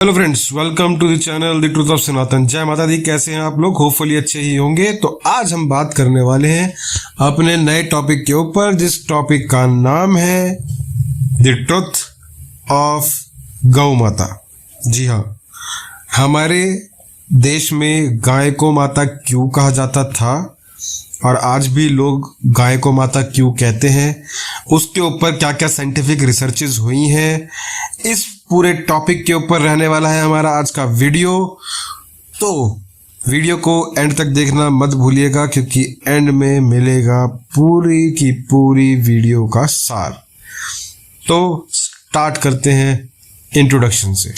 Hello friends, welcome to the channel the truth of Sanatan. जय माता दी। कैसे हैं आप लोग? होपफुली अच्छे ही होंगे। तो आज हम बात करने वाले हैं अपने नए टॉपिक के ऊपर, जिस टॉपिक का नाम है द ट्रूथ ऑफ गौ माता। जी हाँ, हमारे देश में गाय को माता क्यों कहा जाता था और आज भी लोग गाय को माता क्यों कहते हैं, उसके ऊपर क्या क्या साइंटिफिक रिसर्चेज हुई हैं, इस पूरे टॉपिक के ऊपर रहने वाला है हमारा आज का वीडियो। तो वीडियो को एंड तक देखना मत भूलिएगा, क्योंकि एंड में मिलेगा पूरी की पूरी वीडियो का सार। तो स्टार्ट करते हैं इंट्रोडक्शन से।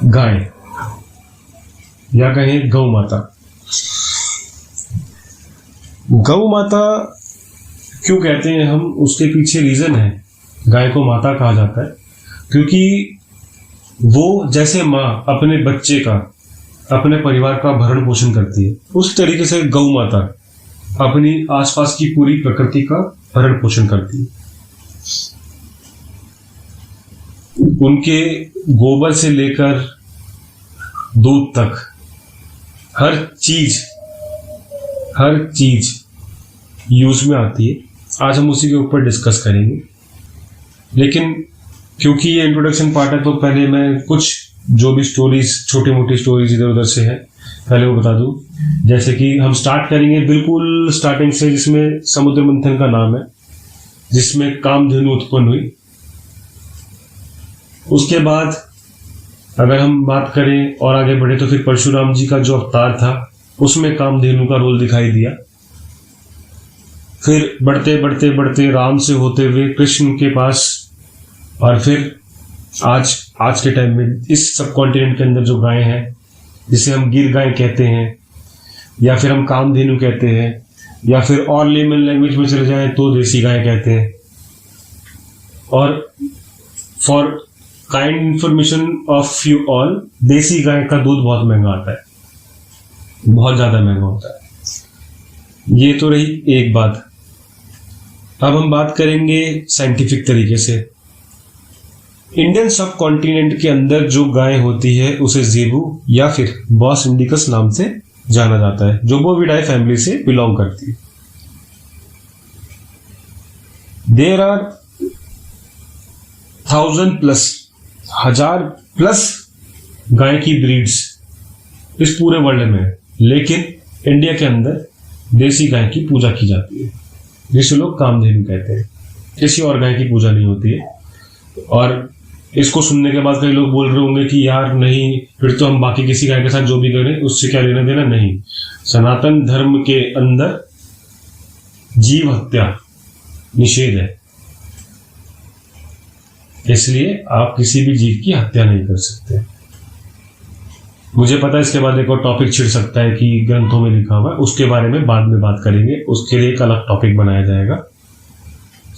गाय या कहें गौ माता। गौ माता क्यों कहते हैं हम, उसके पीछे रीजन है गाय को माता कहा जाता है, क्योंकि वो जैसे माँ अपने बच्चे का, अपने परिवार का भरण पोषण करती है, उस तरीके से गौ माता अपनी आसपास की पूरी प्रकृति का भरण पोषण करती है। उनके गोबर से लेकर दूध तक हर चीज यूज में आती है। आज हम उसी के ऊपर डिस्कस करेंगे, लेकिन क्योंकि ये इंट्रोडक्शन पार्ट है तो पहले मैं कुछ जो भी स्टोरीज, छोटी मोटी स्टोरीज इधर उधर से है, पहले वो बता दूं। जैसे कि हम स्टार्ट करेंगे बिल्कुल स्टार्टिंग से, जिसमें समुद्र मंथन का नाम है, जिसमें कामधेनु उत्पन्न हुई। उसके बाद अगर हम बात करें और आगे बढ़े तो फिर परशुराम जी का जो अवतार था, उसमें कामधेनु का रोल दिखाई दिया। फिर बढ़ते बढ़ते बढ़ते राम से होते हुए कृष्ण के पास, और फिर आज के टाइम में इस सब कॉन्टिनेंट के अंदर जो गाय हैं, जिसे हम गिर गाय कहते हैं, या फिर हम कामधेनु कहते हैं, या फिर और लेमन लैंग्वेज में चले जाएं तो देसी गाय कहते हैं। और for kind information of you all, देसी गाय का दूध बहुत महंगा आता है, बहुत ज्यादा महंगा होता है। ये तो रही एक बात। अब हम बात करेंगे साइंटिफिक तरीके से। इंडियन सब कॉन्टिनेंट के अंदर जो गाय होती है उसे जेबू या फिर बॉस इंडिकस नाम से जाना जाता है, जो बोविडाई फैमिली से बिलोंग करती है। देयर आर 1000+ गाय की ब्रीड्स इस पूरे वर्ल्ड में है, लेकिन इंडिया के अंदर देसी गाय की पूजा की जाती है, जिसे लोग कामधेनु कहते हैं। किसी और गाय की पूजा नहीं होती है। और इसको सुनने के बाद कई लोग बोल रहे होंगे कि यार नहीं, फिर तो हम बाकी किसी गाय के साथ जो भी करें उससे क्या लेना देना। नहीं, सनातन धर्म के अंदर जीव हत्या निषेध है, इसलिए आप किसी भी जीव की हत्या नहीं कर सकते। मुझे पता है इसके बाद एक और टॉपिक छिड़ सकता है कि ग्रंथों में लिखा हुआ है, उसके बारे में बाद में बात करेंगे, उसके लिए एक अलग टॉपिक बनाया जाएगा।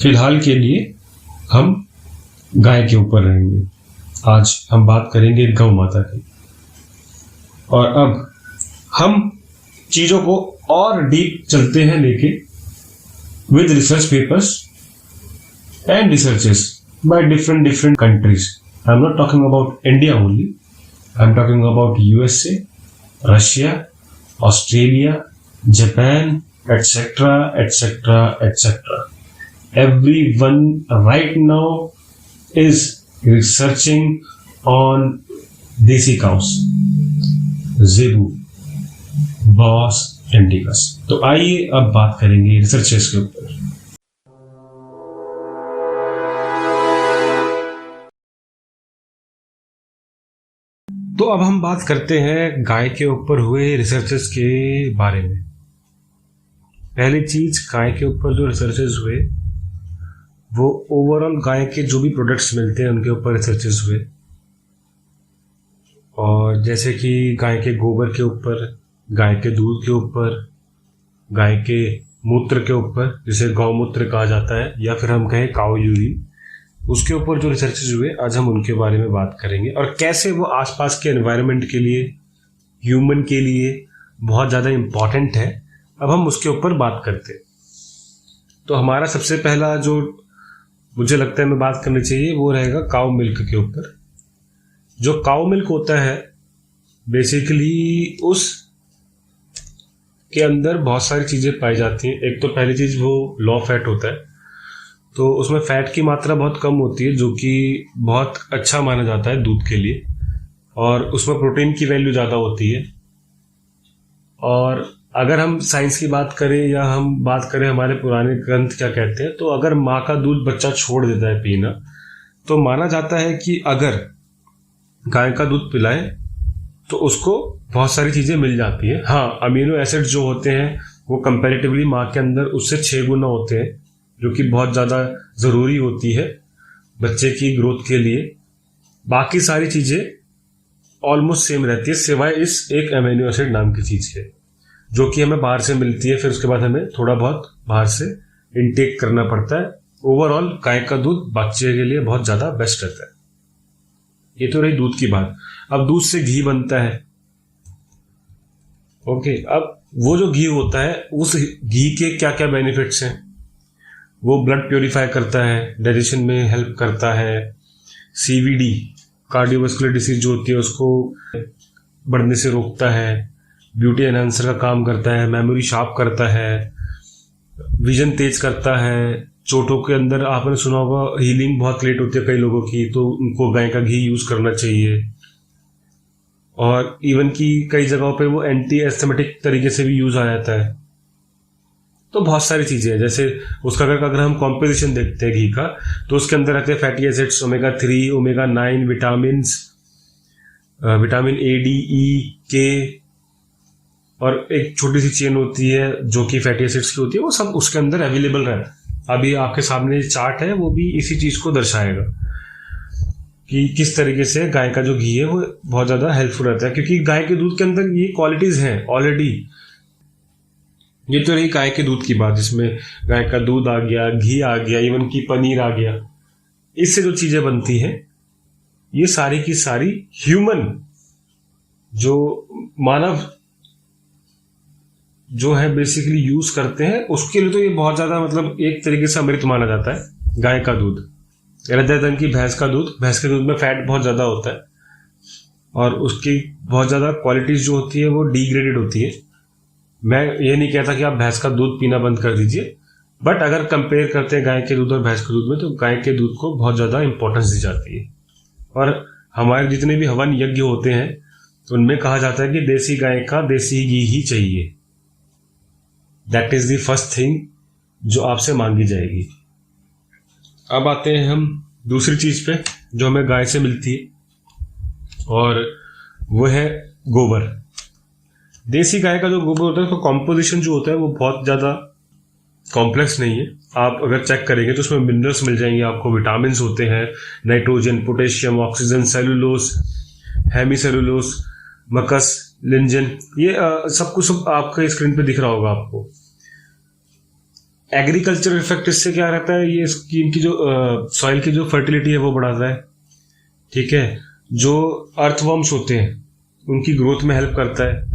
फिलहाल के लिए हम गाय के ऊपर रहेंगे। आज हम बात करेंगे गौ माता की। और अब हम चीजों को और डीप चलते हैं लेके, with research papers and researches by different countries. I'm not talking about India only. I'm talking about USA, Russia, Australia, Japan, etc., etc., etc. Everyone right now is researching on desi cows, zebu, bos indicus. तो आइए अब बात करेंगे researches के ऊपर। तो अब हम बात करते हैं गाय के ऊपर हुए रिसर्चेस के बारे में। पहली चीज, गाय के ऊपर जो रिसर्चेस हुए वो ओवरऑल गाय के जो भी प्रोडक्ट्स मिलते हैं उनके ऊपर रिसर्चेस हुए। और जैसे कि गाय के गोबर के ऊपर, गाय के दूध के ऊपर, गाय के मूत्र के ऊपर, जिसे गौमूत्र कहा जाता है, या फिर हम कहें काऊ यूरिन, उसके ऊपर जो रिसर्चेज हुए आज हम उनके बारे में बात करेंगे, और कैसे वो आसपास के एनवायरनमेंट के लिए, ह्यूमन के लिए बहुत ज़्यादा इम्पॉर्टेंट है। अब हम उसके ऊपर बात करते हैं। तो हमारा सबसे पहला जो मुझे लगता है मैं बात करनी चाहिए वो रहेगा काउ मिल्क के ऊपर। जो काउ मिल्क होता है बेसिकली उस के अंदर बहुत सारी चीज़ें पाई जाती हैं। एक तो पहली चीज़ वो लो फैट होता है, तो उसमें फैट की मात्रा बहुत कम होती है जो कि बहुत अच्छा माना जाता है दूध के लिए, और उसमें प्रोटीन की वैल्यू ज़्यादा होती है। और अगर हम साइंस की बात करें या हम बात करें हमारे पुराने ग्रंथ क्या कहते हैं, तो अगर माँ का दूध बच्चा छोड़ देता है पीना तो माना जाता है कि अगर गाय का दूध पिलाएं तो उसको बहुत सारी चीज़ें मिल जाती हैं। हाँ, अमीनो एसिड जो होते हैं वो कंपैरेटिवली माँ के अंदर उससे 6 गुना होते हैं, जो कि बहुत ज़्यादा ज़रूरी होती है बच्चे की ग्रोथ के लिए। बाकी सारी चीज़ें ऑलमोस्ट सेम रहती है सिवाय इस एक अमीनो एसिड नाम की चीज़ के, जो कि हमें बाहर से मिलती है। फिर उसके बाद हमें थोड़ा बहुत बाहर से इनटेक करना पड़ता है। ओवरऑल गाय का दूध बच्चे के लिए बहुत ज़्यादा बेस्ट रहता है। ये तो रही दूध की बात। अब दूध से घी बनता है। ओके, अब वो जो घी होता है उस घी के क्या क्या बेनिफिट्स हैं? वो ब्लड प्योरीफाई करता है, डाइजेशन में हेल्प करता है, सीवीडी कार्डियोवास्कुलर डिसीज जो होती है उसको बढ़ने से रोकता है, ब्यूटी एनहांसर का काम करता है, मेमोरी शार्प करता है, विजन तेज करता है। चोटों के अंदर आपने सुना होगा हीलिंग बहुत लेट होती है कई लोगों की, तो उनको गाय का घी यूज करना चाहिए। और इवन की कई जगहों पे वो एंटी एस्थमेटिक तरीके से भी यूज आ जाता है। तो बहुत सारी चीजें हैं। जैसे उसका अगर हम कॉम्पोजिशन देखते हैं घी का, तो उसके अंदर रहते हैं fatty acids, omega 3, omega 9, vitamin A, D, E, K, और एक छोटी सी चेन होती है जो कि फैटी एसिड्स की होती है। वो सब उसके अंदर अवेलेबल रहता है। अभी आपके सामने चार्ट है वो भी इसी चीज को दर्शाएगा कि किस तरीके से गाय का जो घी है वो बहुत ज्यादा हेल्पफुल रहता है, क्योंकि गाय के दूध के अंदर ये क्वालिटीज हैं ऑलरेडी। ये तो रही गाय के दूध की बात, जिसमें गाय का दूध आ गया, घी आ गया, इवन की पनीर आ गया। इससे जो चीजें बनती हैं ये सारी की सारी ह्यूमन जो मानव जो है बेसिकली यूज करते हैं, उसके लिए तो ये बहुत ज्यादा मतलब एक तरीके से अमृत माना जाता है गाय का दूध, rather than की भैंस का दूध। भैंस के दूध में फैट बहुत ज्यादा होता है और उसकी बहुत ज्यादा क्वालिटीज जो होती है वो डिग्रेडेड होती है। मैं ये नहीं कहता कि आप भैंस का दूध पीना बंद कर दीजिए, बट अगर कंपेयर करते हैं गाय के दूध और भैंस के दूध में, तो गाय के दूध को बहुत ज्यादा इंपॉर्टेंस दी जाती है। और हमारे जितने भी हवन यज्ञ होते हैं तो उनमें कहा जाता है कि देसी गाय का देसी घी ही चाहिए। That is the first thing जो आपसे मांगी जाएगी। अब आते हैं हम दूसरी चीज पे जो हमें गाय से मिलती है, और वो है गोबर। देसी गाय का जो गोबर होता है उसका कॉम्पोजिशन जो होता है वो बहुत ज़्यादा कॉम्प्लेक्स नहीं है। आप अगर चेक करेंगे तो उसमें मिनरल्स मिल जाएंगे आपको, विटामिन होते हैं, nitrogen, potassium, oxygen, cellulose, hemicellulose, mucus, lignin, ये सब कुछ सब आपके स्क्रीन पे दिख रहा होगा आपको। एग्रीकल्चर इफेक्ट इससे क्या रहता है, ये इसकी की जो सॉइल की जो फर्टिलिटी है वो बढ़ाता है। ठीक है, जो अर्थवर्म्स होते हैं उनकी ग्रोथ में हेल्प करता है।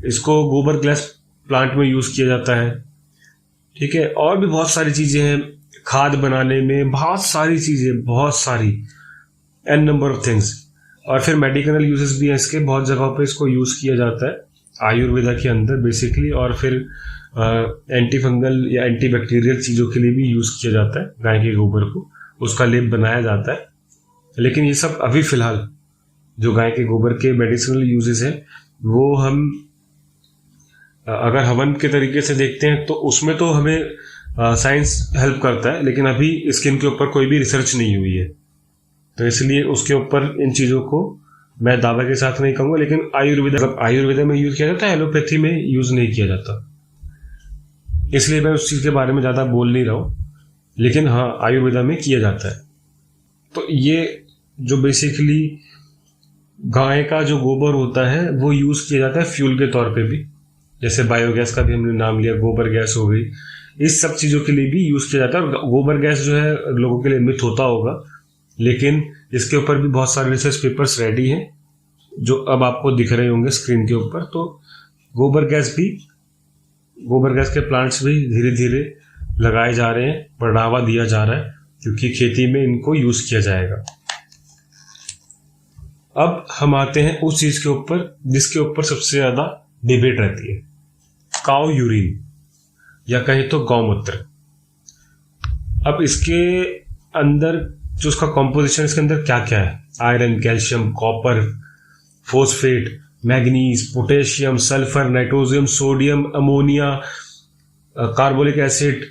इसको गोबर गैस प्लांट में यूज किया जाता है। ठीक है, और भी बहुत सारी चीजें हैं खाद बनाने में, बहुत सारी चीजें, बहुत सारी एन नंबर ऑफ थिंग्स। और फिर मेडिकल यूजेस भी हैं इसके, बहुत जगहों पे इसको यूज किया जाता है आयुर्वेदा के अंदर बेसिकली। और फिर एंटी फंगल या एंटी बैक्टीरियल चीजों के लिए भी यूज किया जाता है गाय के गोबर को, उसका लेप बनाया जाता है। लेकिन ये सब अभी फिलहाल जो गाय के गोबर के मेडिसिनल यूजेस हैं वो हम अगर हवन के तरीके से देखते हैं तो उसमें तो हमें साइंस हेल्प करता है, लेकिन अभी स्किन के ऊपर कोई भी रिसर्च नहीं हुई है, तो इसलिए उसके ऊपर इन चीज़ों को मैं दावा के साथ नहीं कहूँगा। लेकिन आयुर्वेदा में यूज किया जाता है, एलोपैथी में यूज नहीं किया जाता, इसलिए मैं उस चीज़ के बारे में ज़्यादा बोल नहीं रहा हूँ। लेकिन हाँ, आयुर्वेदा में किया जाता है। तो ये जो बेसिकली गाय का जो गोबर होता है वो यूज किया जाता है फ्यूल के तौर पे भी, जैसे बायोगैस का भी हमने नाम लिया, गोबर गैस हो गई, इस सब चीज़ों के लिए भी यूज किया जाता है। और गोबर गैस जो है लोगों के लिए मिथ होता होगा, लेकिन इसके ऊपर भी बहुत सारे रिसर्च पेपर्स रेडी हैं जो अब आपको दिख रहे होंगे स्क्रीन के ऊपर। तो गोबर गैस के प्लांट्स भी धीरे धीरे लगाए जा रहे हैं, बढ़ावा दिया जा रहा है, क्योंकि खेती में इनको यूज किया जाएगा। अब हम आते हैं उस चीज के ऊपर जिसके ऊपर सबसे ज्यादा डिबेट रहती है, काउ यूरिन या कहें तो गौमूत्र। अब इसके अंदर जो उसका कॉम्पोजिशन, इसके अंदर क्या क्या है, iron, calcium, copper, phosphate, manganese, potassium, sulphur, nitrogen, sodium, ammonia, carbolic acid,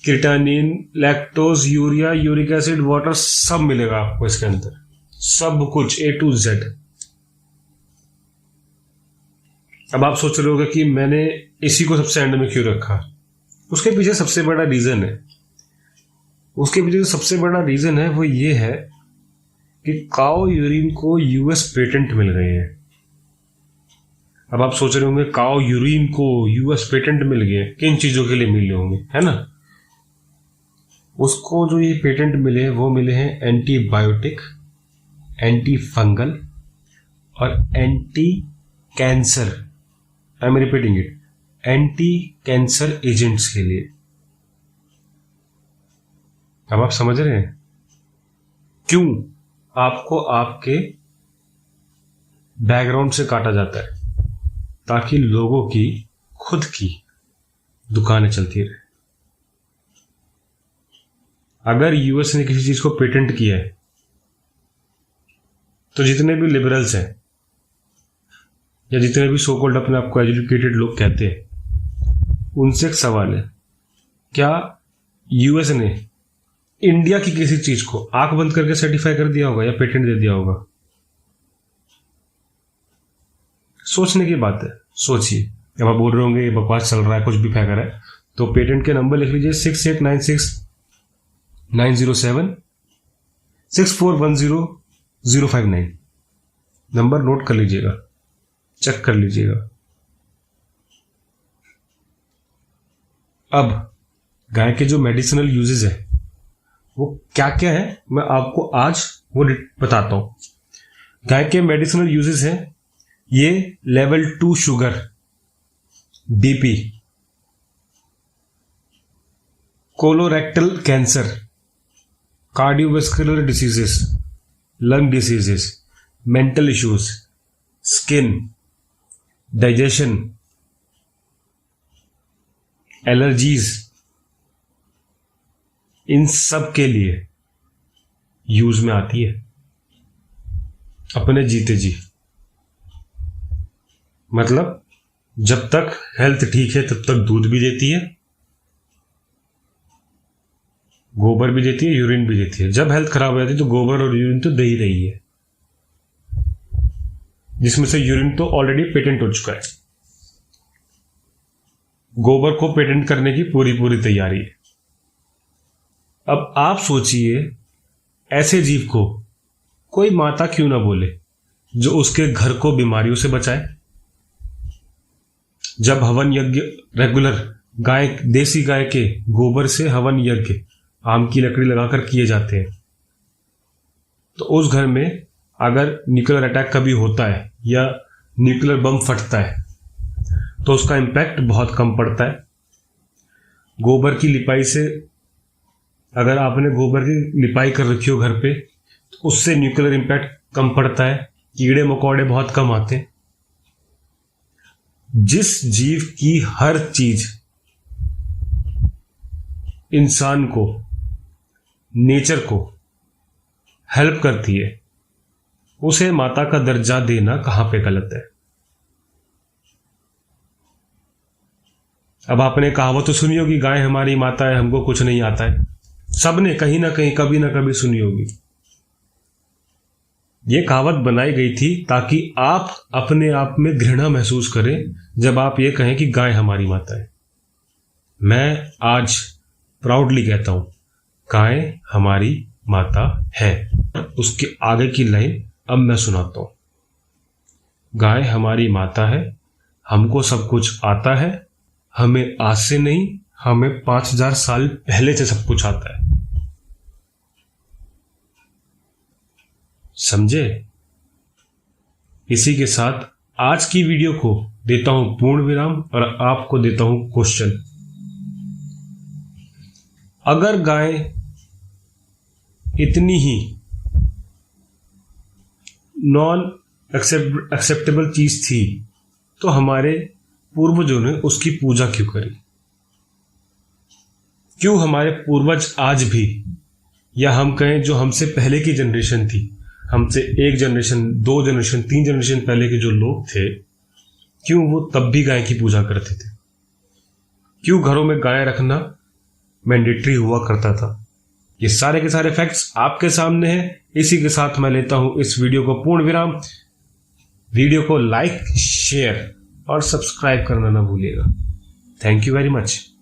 creatinine, lactose, urea, uric acid, water, सब मिलेगा आपको इसके अंदर, सब कुछ A to Z। अब आप सोच रहे होगे कि मैंने इसी को सबसे एंड में क्यों रखा। उसके पीछे सबसे बड़ा रीजन है, उसके पीछे जो सबसे बड़ा रीजन है वो ये है कि काउ यूरिन को यूएस पेटेंट मिल गए हैं। अब आप सोच रहे होंगे काउ यूरिन को यूएस पेटेंट मिल गए, किन चीजों के लिए मिले होंगे, है ना। उसको जो ये पेटेंट मिले हैं वो मिले हैं एंटीबायोटिक, एंटी फंगल और anti cancer, I am repeating it, anti cancer agents के लिए। अब आप समझ रहे हैं क्यों आपको आपके बैकग्राउंड से काटा जाता है, ताकि लोगों की खुद की दुकानें चलती रहे। अगर यूएस ने किसी चीज को पेटेंट किया है तो जितने भी लिबरल्स हैं या जितने भी सो कॉल्ड अपने आप को एजुकेटेड लोग कहते हैं, उनसे एक सवाल है, क्या यूएस ने इंडिया की किसी चीज को आंख बंद करके सर्टिफाई कर दिया होगा या पेटेंट दे दिया होगा? सोचने की बात है, सोचिए। अब आप बोल रहे होंगे ये बकवास चल रहा है, कुछ भी फेंक रहा है, तो पेटेंट के नंबर लिख लीजिए 6896-907 6410-059। नंबर नोट कर लीजिएगा, चेक कर लीजिएगा। अब गाय के जो मेडिसिनल यूजेस है वो क्या क्या है, मैं आपको आज वो बताता हूं। गाय के मेडिसिनल यूजेस हैं, ये level 2 sugar, BP, colorectal cancer, cardiovascular diseases, lung diseases, mental issues, skin, digestion, allergies, इन सब के लिए यूज में आती है अपने जीते जी। मतलब जब तक हेल्थ ठीक है तब तक दूध भी देती है, गोबर भी देती है, यूरिन भी देती है। जब हेल्थ खराब हो जाती है तो गोबर और यूरिन तो दे ही रही है, जिसमें से यूरिन तो ऑलरेडी पेटेंट हो चुका है। गोबर को पेटेंट करने की पूरी तैयारी है। अब आप सोचिए, ऐसे जीव को कोई माता क्यों ना बोले जो उसके घर को बीमारियों से बचाए। जब हवन यज्ञ रेगुलर गाय, देसी गाय के गोबर से हवन यज्ञ आम की लकड़ी लगाकर किए जाते हैं, तो उस घर में अगर न्यूक्लियर अटैक कभी होता है या न्यूक्लियर बम फटता है तो उसका इम्पैक्ट बहुत कम पड़ता है। गोबर की लिपाई से, अगर आपने गोबर की लिपाई कर रखी हो घर पे, तो उससे न्यूक्लियर इम्पैक्ट कम पड़ता है, कीड़े मकोड़े बहुत कम आते हैं। जिस जीव की हर चीज इंसान को, नेचर को हेल्प करती है, उसे माता का दर्जा देना कहां पे गलत है। अब आपने कहावत तो सुनी होगी, गाय हमारी माता है, हमको कुछ नहीं आता है। सबने कहीं ना कहीं कभी ना कभी सुनी होगी। ये कहावत बनाई गई थी ताकि आप अपने आप में घृणा महसूस करें जब आप ये कहें कि गाय हमारी माता है। मैं आज प्राउडली कहता हूं, गाय हमारी माता है। उसके आगे की लाइन अब मैं सुनाता हूं। गाय हमारी माता है, हमको सब कुछ आता है, हमें आज से नहीं, हमें 5000 साल पहले से सब कुछ आता है। समझे? इसी के साथ आज की वीडियो को देता हूं पूर्ण विराम और आपको देता हूं क्वेश्चन। अगर गाय इतनी ही नॉन एक्सेप्टेबल चीज थी तो हमारे पूर्वजों ने उसकी पूजा क्यों करी? क्यों हमारे पूर्वज आज भी, या हम कहें जो हमसे पहले की जनरेशन थी, हमसे 1 जनरेशन 2 जनरेशन 3 जनरेशन पहले के जो लोग थे, क्यों वो तब भी गाय की पूजा करते थे? क्यों घरों में गाय रखना मैंडेटरी हुआ करता था? ये सारे के सारे फैक्ट्स आपके सामने हैं। इसी के साथ मैं लेता हूं इस वीडियो को पूर्ण विराम। वीडियो को लाइक, शेयर और सब्सक्राइब करना ना भूलिएगा। Thank you very much.